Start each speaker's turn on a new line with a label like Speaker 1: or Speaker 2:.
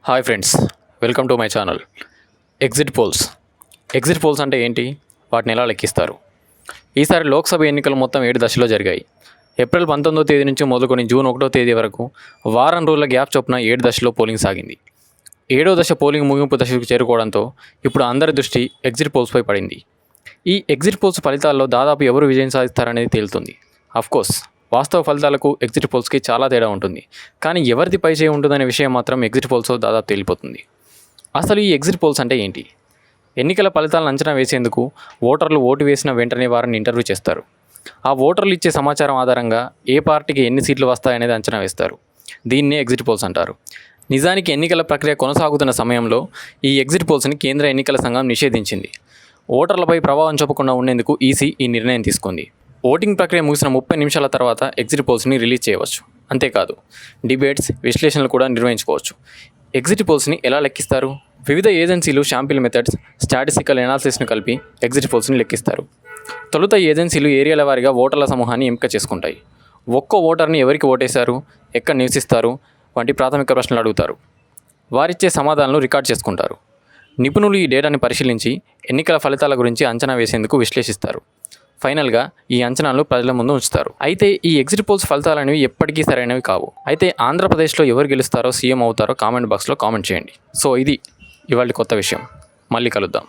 Speaker 1: Hi friends, welcome to my channel. Exit polls అంటే ఏంటి, వాటిని ఎలా లెక్కిస్తారు? ఈసారి లోక్సభ ఎన్నికలు మొత్తం 7 దశలో జరిగాయి. ఏప్రిల్ 19వ తేదీ నుంచి మొదలుకొని జూన్ 1వ తేదీ వరకు వారం రోజుల గ్యాప్ చొప్పున 7 దశలో పోలింగ్ సాగింది. 7వ దశ పోలింగ్ ముగింపు దశకు చేరుకోవడంతో ఇప్పుడు అందరి దృష్టి ఎగ్జిట్ పోల్స్పై పడింది. ఈ ఎగ్జిట్ పోల్స్ ఫలితాల్లో దాదాపు ఎవరు విజయం సాధిస్తారనేది తేలుతుంది. అఫ్కోర్స్ వాస్తవ ఫలితాలకు ఎగ్జిట్ పోల్స్కి చాలా తేడా ఉంటుంది. కానీ ఎవరిది పైచేయి ఉంటుందనే విషయం మాత్రం ఎగ్జిట్ పోల్స్లో దాదాపు తేలిపోతుంది. అసలు ఈ ఎగ్జిట్ పోల్స్ అంటే ఏంటి? ఎన్నికల ఫలితాలను అంచనా వేసేందుకు ఓటర్లు ఓటు వేసిన వెంటనే వారిని ఇంటర్వ్యూ చేస్తారు. ఆ ఓటర్లు ఇచ్చే సమాచారం ఆధారంగా ఏ పార్టీకి ఎన్ని సీట్లు వస్తాయనేది అంచనా వేస్తారు. దీన్నే ఎగ్జిట్ పోల్స్ అంటారు. నిజానికి ఎన్నికల ప్రక్రియ కొనసాగుతున్న సమయంలో ఈ ఎగ్జిట్ పోల్స్ని కేంద్ర ఎన్నికల సంఘం నిషేధించింది. ఓటర్లపై ప్రభావం చూపకుండా ఉండేందుకు ఈసీ ఈ నిర్ణయం తీసుకుంది. ఓటింగ్ ప్రక్రియ ముగిసిన 30 నిమిషాల తర్వాత ఎగ్జిట్ పోల్స్ని రిలీజ్ చేయవచ్చు. అంతేకాదు, డిబేట్స్, విశ్లేషణలు కూడా నిర్వహించుకోవచ్చు. ఎగ్జిట్ పోల్స్ని ఎలా లెక్కిస్తారు? వివిధ ఏజెన్సీలు శాంపిల్ మెథడ్స్, స్టాటిస్టికల్ ఎనాలిసిస్ను కలిపి ఎగ్జిట్ పోల్స్ని లెక్కిస్తారు. తొలుత ఏజెన్సీలు ఏరియాల వారీగా ఓటర్ల సమూహాన్ని ఎంపిక చేసుకుంటాయి. ఒక్కో ఓటర్ని ఎవరికి ఓటేశారు, ఎక్కడ నివసిస్తారు వంటి ప్రాథమిక ప్రశ్నలు అడుగుతారు. వారిచ్చే సమాధానాలు రికార్డ్ చేసుకుంటారు. నిపుణులు ఈ డేటాని పరిశీలించి ఎన్నికల ఫలితాల గురించి అంచనా వేసేందుకు విశ్లేషిస్తారు. ఫైనల్గా ఈ అంచనాలు ప్రజల ముందు ఉంచుతారు. అయితే ఈ ఎగ్జిట్ పోల్స్ ఫలితాలు అనేవి ఎప్పటికీ సరైనవి కావు. అయితే ఆంధ్రప్రదేశ్లో ఎవరు గెలుస్తారో, సీఎం అవుతారో కామెంట్ బాక్స్లో కామెంట్ చేయండి. సో ఇది ఇవాళ కొత్త విషయం. మళ్ళీ కలుద్దాం.